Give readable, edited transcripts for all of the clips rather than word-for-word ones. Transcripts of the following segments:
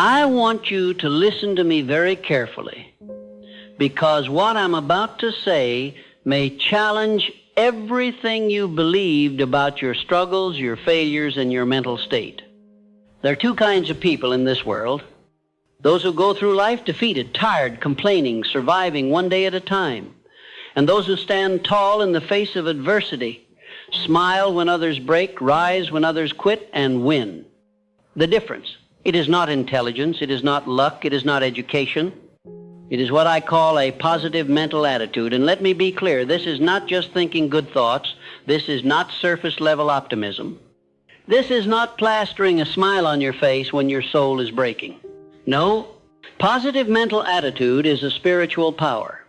I want you to listen to me very carefully, because what I'm about to say may challenge everything you believed about your struggles, your failures, and your mental state. There are two kinds of people in this world: those who go through life defeated, tired, complaining, surviving one day at a time, and those who stand tall in the face of adversity, smile when others break, rise when others quit, and win. The difference: it is not intelligence, it is not luck, it is not education. It is what I call a positive mental attitude. And let me be clear, this is not just thinking good thoughts. This is not surface level optimism. This is not plastering a smile on your face when your soul is breaking. No, positive mental attitude is a spiritual power.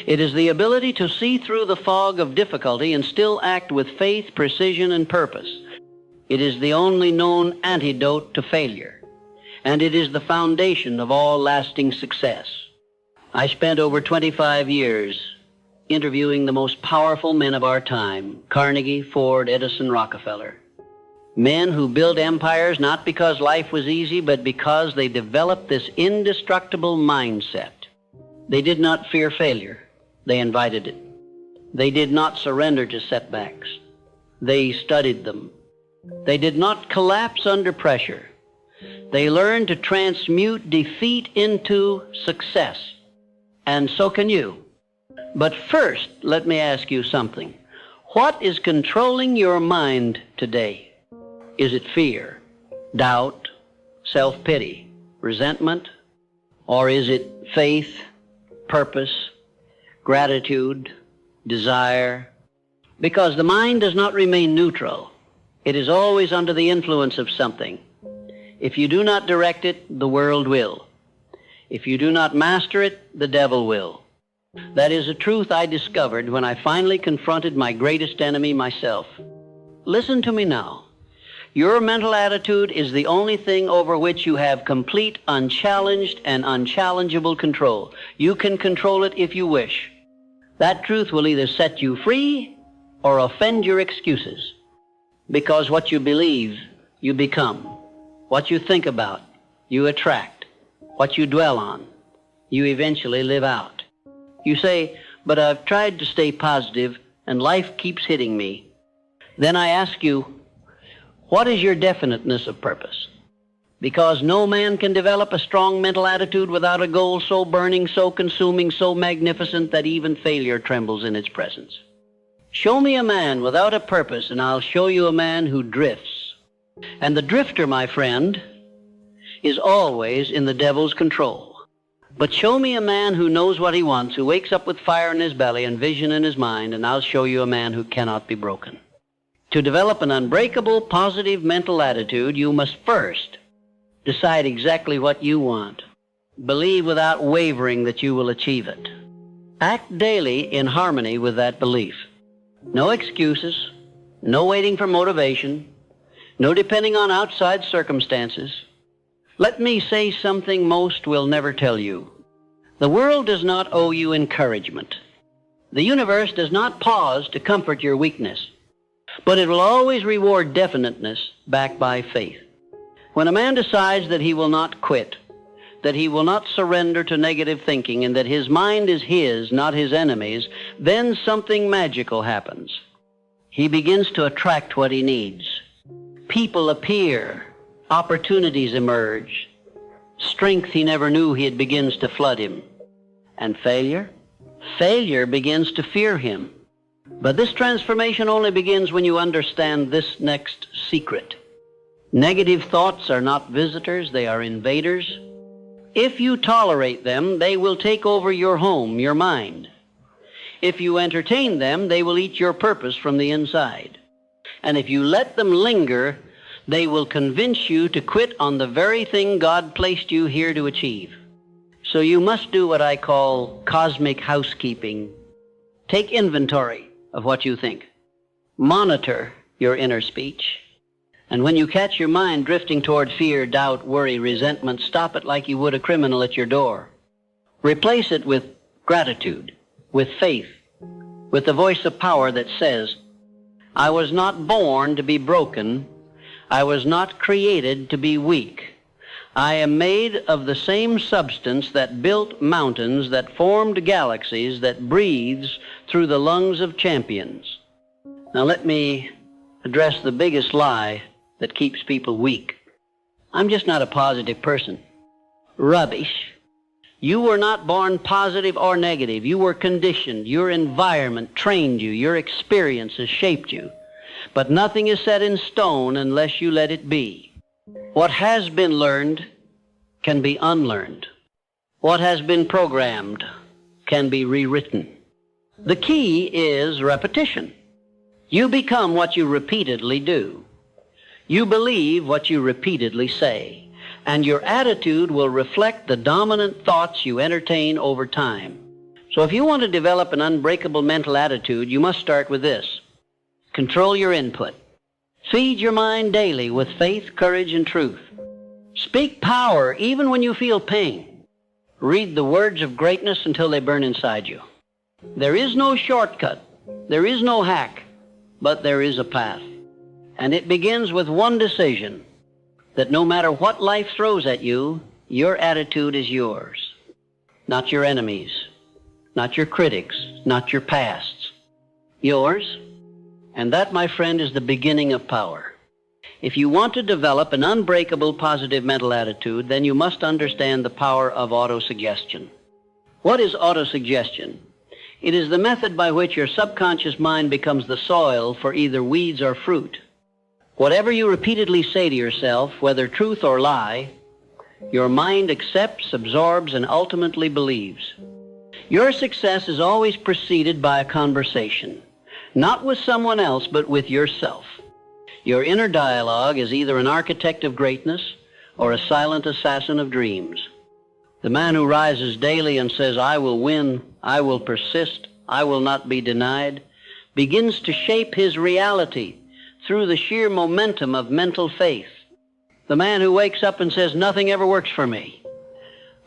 It is the ability to see through the fog of difficulty and still act with faith, precision, and purpose. It is the only known antidote to failure, and it is the foundation of all lasting success. I spent over 25 years interviewing the most powerful men of our time: Carnegie, Ford, Edison, Rockefeller. Men who built empires not because life was easy, but because they developed this indestructible mindset. They did not fear failure. They invited it. They did not surrender to setbacks. They studied them. They did not collapse under pressure. They learned to transmute defeat into success. And so can you. But first, let me ask you something. What is controlling your mind today? Is it fear, doubt, self-pity, resentment? Or is it faith, purpose, gratitude, desire? Because the mind does not remain neutral. It is always under the influence of something. If you do not direct it, the world will. If you do not master it, the devil will. That is a truth I discovered when I finally confronted my greatest enemy, myself. Listen to me now. Your mental attitude is the only thing over which you have complete, unchallenged, and unchallengeable control. You can control it if you wish. That truth will either set you free or offend your excuses. Because what you believe, you become. What you think about, you attract. What you dwell on, you eventually live out. You say, but I've tried to stay positive and life keeps hitting me. Then I ask you, what is your definiteness of purpose? Because no man can develop a strong mental attitude without a goal so burning, so consuming, so magnificent that even failure trembles in its presence. Show me a man without a purpose, and I'll show you a man who drifts. And the drifter, my friend, is always in the devil's control. But show me a man who knows what he wants, who wakes up with fire in his belly and vision in his mind, and I'll show you a man who cannot be broken. To develop an unbreakable, positive mental attitude, you must first decide exactly what you want. Believe without wavering that you will achieve it. Act daily in harmony with that belief. No excuses, no waiting for motivation, no depending on outside circumstances. Let me say something most will never tell you. The world does not owe you encouragement. The universe does not pause to comfort your weakness, but it will always reward definiteness backed by faith. When a man decides that he will not quit, that he will not surrender to negative thinking, and that his mind is his, not his enemy's, then something magical happens. He begins to attract what he needs. People appear. Opportunities emerge. Strength he never knew he had begins to flood him. And failure? Failure begins to fear him. But this transformation only begins when you understand this next secret. Negative thoughts are not visitors, they are invaders. If you tolerate them, they will take over your home, your mind. If you entertain them, they will eat your purpose from the inside. And if you let them linger, they will convince you to quit on the very thing God placed you here to achieve. So you must do what I call cosmic housekeeping. Take inventory of what you think. Monitor your inner speech. And when you catch your mind drifting toward fear, doubt, worry, resentment, stop it like you would a criminal at your door. Replace it with gratitude, with faith, with the voice of power that says, I was not born to be broken. I was not created to be weak. I am made of the same substance that built mountains, that formed galaxies, that breathes through the lungs of champions. Now let me address the biggest lie that keeps people weak. I'm just not a positive person. Rubbish. You were not born positive or negative. You were conditioned. Your environment trained you. Your experience has shaped you. But nothing is set in stone unless you let it be. What has been learned can be unlearned. What has been programmed can be rewritten. The key is repetition. You become what you repeatedly do. You believe what you repeatedly say, and your attitude will reflect the dominant thoughts you entertain over time. So if you want to develop an unbreakable mental attitude, you must start with this. Control your input. Feed your mind daily with faith, courage, and truth. Speak power even when you feel pain. Read the words of greatness until they burn inside you. There is no shortcut. There is no hack, but there is a path. And it begins with one decision, that no matter what life throws at you, your attitude is yours. Not your enemies, not your critics, not your pasts. Yours. And that, my friend, is the beginning of power. If you want to develop an unbreakable positive mental attitude, then you must understand the power of autosuggestion. What is autosuggestion? It is the method by which your subconscious mind becomes the soil for either weeds or fruit. Whatever you repeatedly say to yourself, whether truth or lie, your mind accepts, absorbs, and ultimately believes. Your success is always preceded by a conversation. Not with someone else, but with yourself. Your inner dialogue is either an architect of greatness or a silent assassin of dreams. The man who rises daily and says, I will win, I will persist, I will not be denied, begins to shape his reality through the sheer momentum of mental faith. The man who wakes up and says, nothing ever works for me.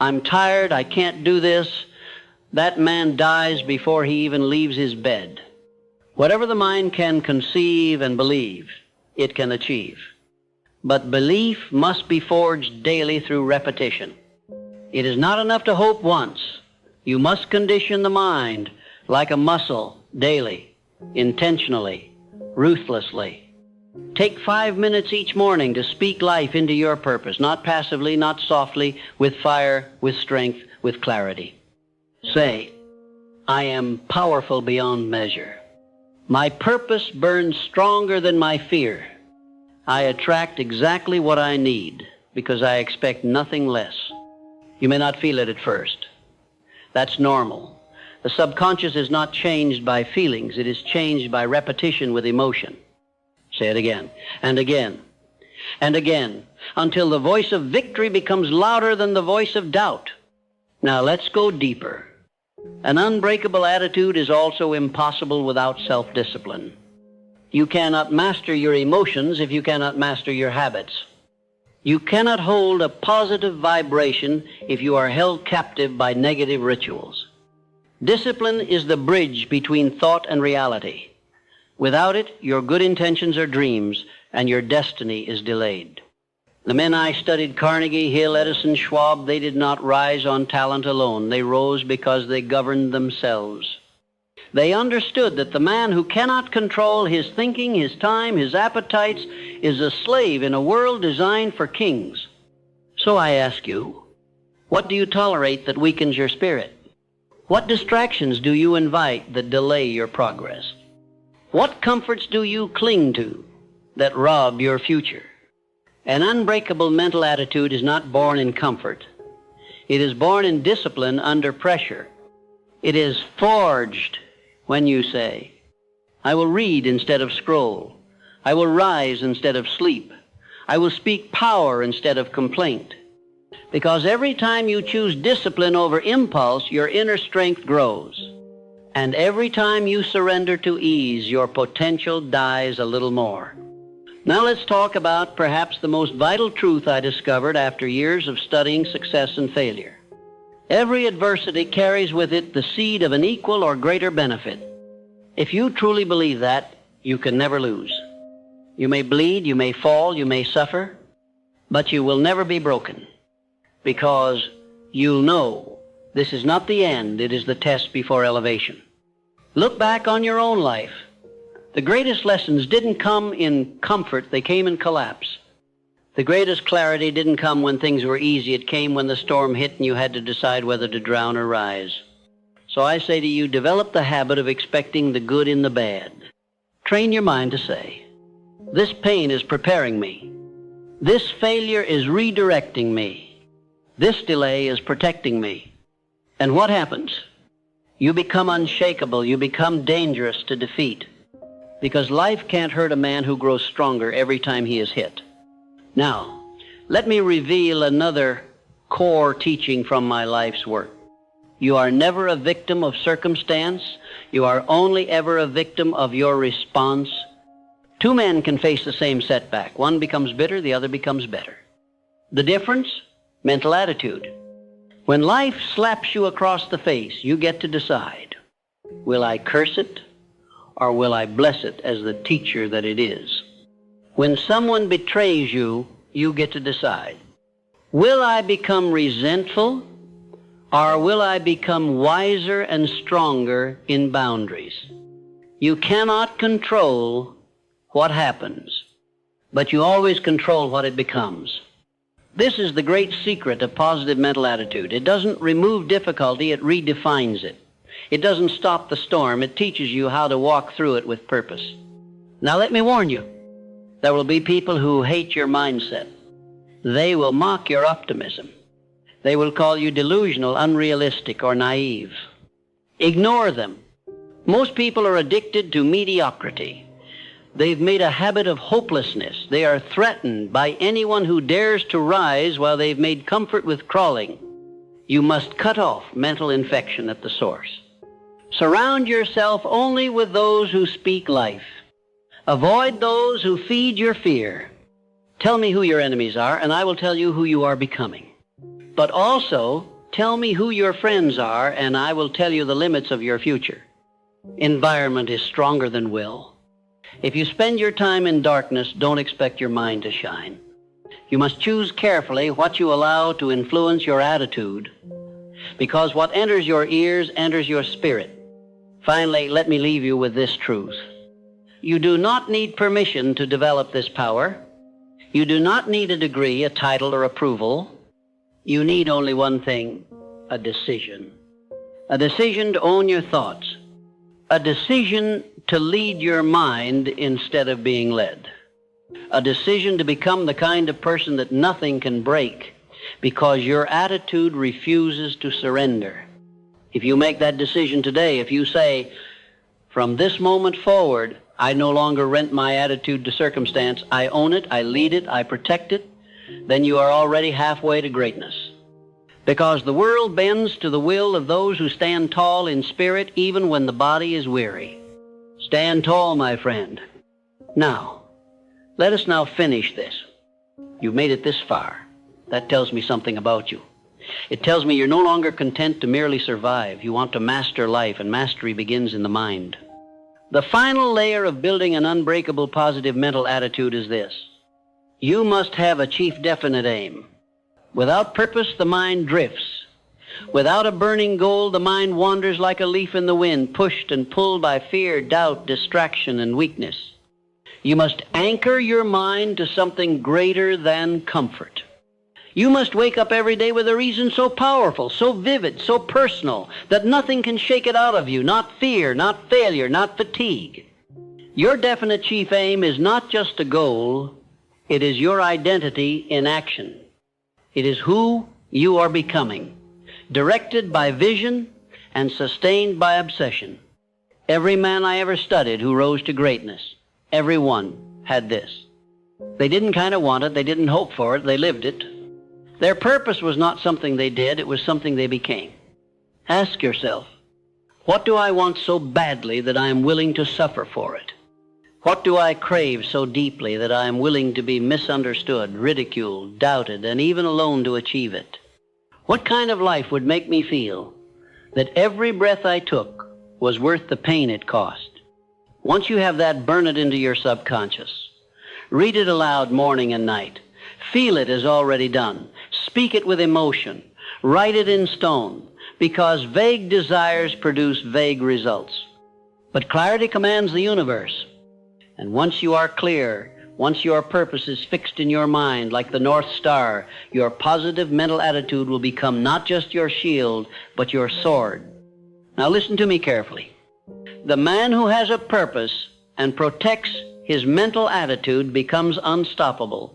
I'm tired, I can't do this. That man dies before he even leaves his bed. Whatever the mind can conceive and believe, it can achieve. But belief must be forged daily through repetition. It is not enough to hope once. You must condition the mind like a muscle daily, intentionally, ruthlessly. Take 5 minutes each morning to speak life into your purpose, not passively, not softly, with fire, with strength, with clarity. Say, I am powerful beyond measure. My purpose burns stronger than my fear. I attract exactly what I need because I expect nothing less. You may not feel it at first. That's normal. The subconscious is not changed by feelings. It is changed by repetition with emotion. Say it again, and again, and again, until the voice of victory becomes louder than the voice of doubt. Now let's go deeper. An unbreakable attitude is also impossible without self-discipline. You cannot master your emotions if you cannot master your habits. You cannot hold a positive vibration if you are held captive by negative rituals. Discipline is the bridge between thought and reality. Without it, your good intentions are dreams, and your destiny is delayed. The men I studied, Carnegie, Hill, Edison, Schwab, they did not rise on talent alone. They rose because they governed themselves. They understood that the man who cannot control his thinking, his time, his appetites, is a slave in a world designed for kings. So I ask you, what do you tolerate that weakens your spirit? What distractions do you invite that delay your progress? What comforts do you cling to that rob your future? An unbreakable mental attitude is not born in comfort. It is born in discipline under pressure. It is forged when you say, I will read instead of scroll. I will rise instead of sleep. I will speak power instead of complaint. Because every time you choose discipline over impulse, your inner strength grows. And every time you surrender to ease, your potential dies a little more. Now let's talk about perhaps the most vital truth I discovered after years of studying success and failure. Every adversity carries with it the seed of an equal or greater benefit. If you truly believe that, you can never lose. You may bleed, you may fall, you may suffer, but you will never be broken. because you'll know this is not the end, it is the test before elevation. Look back on your own life. The greatest lessons didn't come in comfort, they came in collapse. The greatest clarity didn't come when things were easy, it came when the storm hit and you had to decide whether to drown or rise. So I say to you, develop the habit of expecting the good in the bad. Train your mind to say, this pain is preparing me. This failure is redirecting me. This delay is protecting me. And what happens? You become unshakable. You become dangerous to defeat. Because life can't hurt a man who grows stronger every time he is hit. Now, let me reveal another core teaching from my life's work. You are never a victim of circumstance. You are only ever a victim of your response. Two men can face the same setback. One becomes bitter, the other becomes better. The difference? Mental attitude. When life slaps you across the face, you get to decide, will I curse it or will I bless it as the teacher that it is? When someone betrays you, you get to decide, will I become resentful or will I become wiser and stronger in boundaries? You cannot control what happens, but you always control what it becomes. This is the great secret of positive mental attitude. It doesn't remove difficulty, it redefines it. It doesn't stop the storm, it teaches you how to walk through it with purpose. Now let me warn you, there will be people who hate your mindset. They will mock your optimism. They will call you delusional, unrealistic, or naive. Ignore them. Most people are addicted to mediocrity. They've made a habit of hopelessness. They are threatened by anyone who dares to rise while they've made comfort with crawling. You must cut off mental infection at the source. Surround yourself only with those who speak life. Avoid those who feed your fear. Tell me who your enemies are, and I will tell you who you are becoming. But also, tell me who your friends are, and I will tell you the limits of your future. Environment is stronger than will. If you spend your time in darkness, don't expect your mind to shine. You must choose carefully what you allow to influence your attitude, because what enters your ears enters your spirit. Finally, let me leave you with this truth. You do not need permission to develop this power. You do not need a degree, a title, or approval. You need only one thing, a decision. A decision to own your thoughts. A decision to lead your mind instead of being led. A decision to become the kind of person that nothing can break because your attitude refuses to surrender. If you make that decision today, if you say, from this moment forward, I no longer rent my attitude to circumstance, I own it, I lead it, I protect it, then you are already halfway to greatness. Because the world bends to the will of those who stand tall in spirit even when the body is weary. Stand tall, my friend. Now, let us now finish this. You've made it this far. That tells me something about you. It tells me you're no longer content to merely survive. You want to master life, and mastery begins in the mind. The final layer of building an unbreakable positive mental attitude is this. You must have a chief definite aim. Without purpose, the mind drifts. Without a burning goal, the mind wanders like a leaf in the wind, pushed and pulled by fear, doubt, distraction, and weakness. You must anchor your mind to something greater than comfort. You must wake up every day with a reason so powerful, so vivid, so personal, that nothing can shake it out of you, not fear, not failure, not fatigue. Your definite chief aim is not just a goal, it is your identity in action. It is who you are becoming, directed by vision and sustained by obsession. Every man I ever studied who rose to greatness, every one had this. They didn't kind of want it, they didn't hope for it, they lived it. Their purpose was not something they did, it was something they became. Ask yourself, what do I want so badly that I am willing to suffer for it? What do I crave so deeply that I am willing to be misunderstood, ridiculed, doubted, and even alone to achieve it? What kind of life would make me feel that every breath I took was worth the pain it cost? Once you have that, burn it into your subconscious. Read it aloud morning and night. Feel it as already done. Speak it with emotion. Write it in stone, because vague desires produce vague results. But clarity commands the universe. And once you are clear, once your purpose is fixed in your mind like the North Star, your positive mental attitude will become not just your shield, but your sword. Now listen to me carefully. The man who has a purpose and protects his mental attitude becomes unstoppable.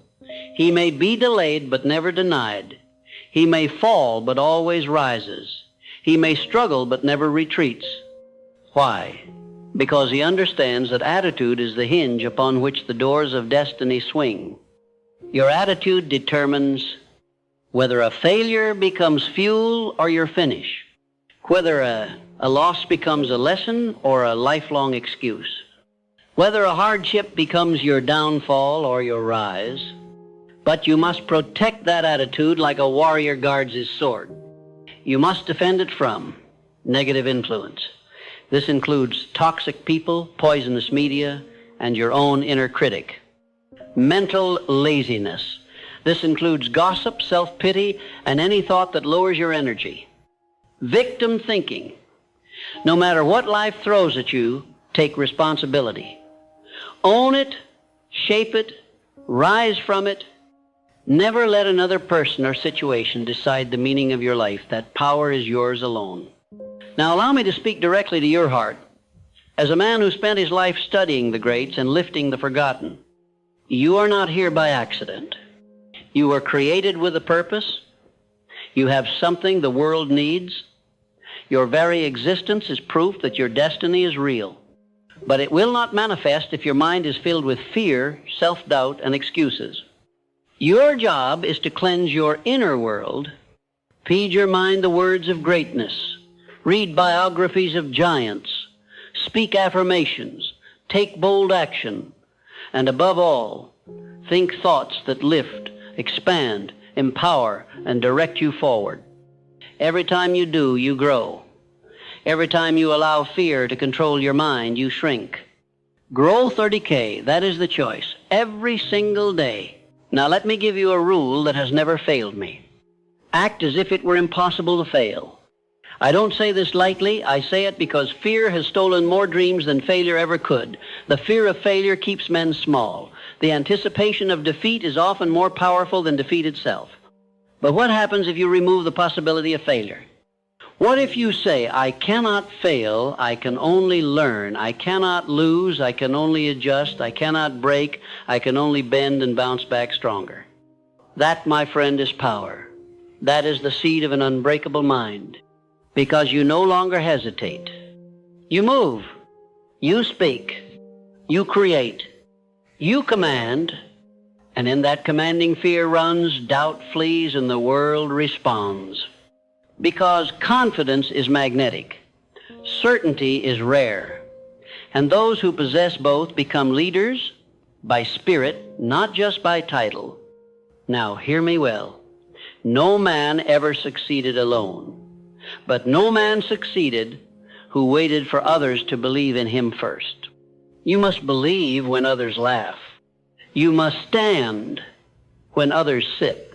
He may be delayed but never denied. He may fall but always rises. He may struggle but never retreats. Why? Because he understands that attitude is the hinge upon which the doors of destiny swing. Your attitude determines whether a failure becomes fuel or your finish, whether a loss becomes a lesson or a lifelong excuse, whether a hardship becomes your downfall or your rise. But you must protect that attitude like a warrior guards his sword. You must defend it from negative influence. This includes toxic people, poisonous media, and your own inner critic. Mental laziness. This includes gossip, self-pity, and any thought that lowers your energy. Victim thinking. No matter what life throws at you, take responsibility. Own it, shape it, rise from it. Never let another person or situation decide the meaning of your life. That power is yours alone. Now allow me to speak directly to your heart. As a man who spent his life studying the greats and lifting the forgotten, you are not here by accident. You were created with a purpose. You have something the world needs. Your very existence is proof that your destiny is real. But it will not manifest if your mind is filled with fear, self-doubt, and excuses. Your job is to cleanse your inner world. Feed your mind the words of greatness. Read biographies of giants. Speak affirmations. Take bold action. And above all, think thoughts that lift, expand, empower, and direct you forward. Every time you do, you grow. Every time you allow fear to control your mind, you shrink. Growth or decay, that is the choice. Every single day. Now let me give you a rule that has never failed me. Act as if it were impossible to fail. I don't say this lightly. I say it because fear has stolen more dreams than failure ever could. The fear of failure keeps men small. The anticipation of defeat is often more powerful than defeat itself. But what happens if you remove the possibility of failure? What if you say, I cannot fail, I can only learn, I cannot lose, I can only adjust, I cannot break, I can only bend and bounce back stronger? That, my friend, is power. That is the seed of an unbreakable mind. Because you no longer hesitate. You move. You speak. You create. You command. And in that commanding fear runs, doubt flees, and the world responds. Because confidence is magnetic. Certainty is rare. And those who possess both become leaders by spirit, not just by title. Now, hear me well. No man ever succeeded alone. But no man succeeded who waited for others to believe in him first. You must believe when others laugh. You must stand when others sit.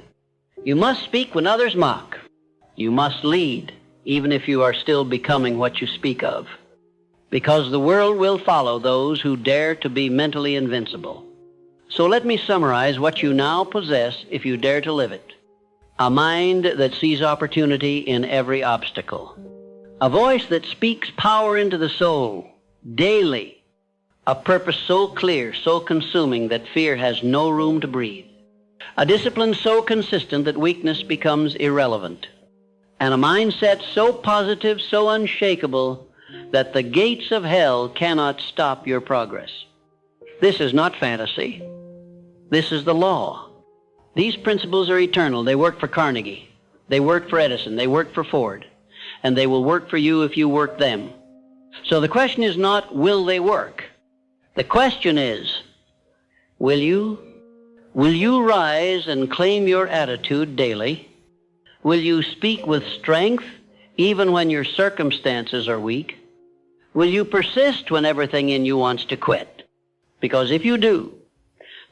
You must speak when others mock. You must lead, even if you are still becoming what you speak of. Because the world will follow those who dare to be mentally invincible. So let me summarize what you now possess if you dare to live it. A mind that sees opportunity in every obstacle. A voice that speaks power into the soul daily. A purpose so clear, so consuming that fear has no room to breathe. A discipline so consistent that weakness becomes irrelevant. And a mindset so positive, so unshakable, that the gates of hell cannot stop your progress. This is not fantasy. This is the law. These principles are eternal. They work for Carnegie. They work for Edison. They work for Ford. And they will work for you if you work them. So the question is not, will they work? The question is, will you? Will you rise and claim your attitude daily? Will you speak with strength even when your circumstances are weak? Will you persist when everything in you wants to quit? Because if you do,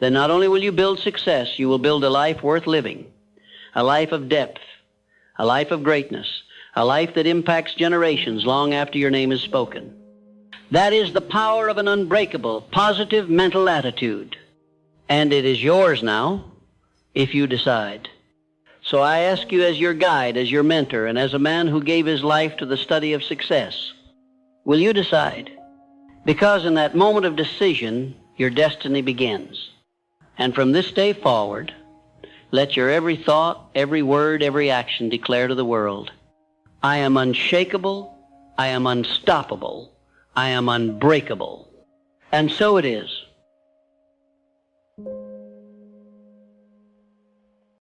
then not only will you build success, you will build a life worth living, a life of depth, a life of greatness, a life that impacts generations long after your name is spoken. That is the power of an unbreakable, positive mental attitude. And it is yours now, if you decide. So I ask you as your guide, as your mentor, and as a man who gave his life to the study of success, will you decide? Because in that moment of decision, your destiny begins. And from this day forward, let your every thought, every word, every action declare to the world, I am unshakable, I am unstoppable, I am unbreakable. And so it is.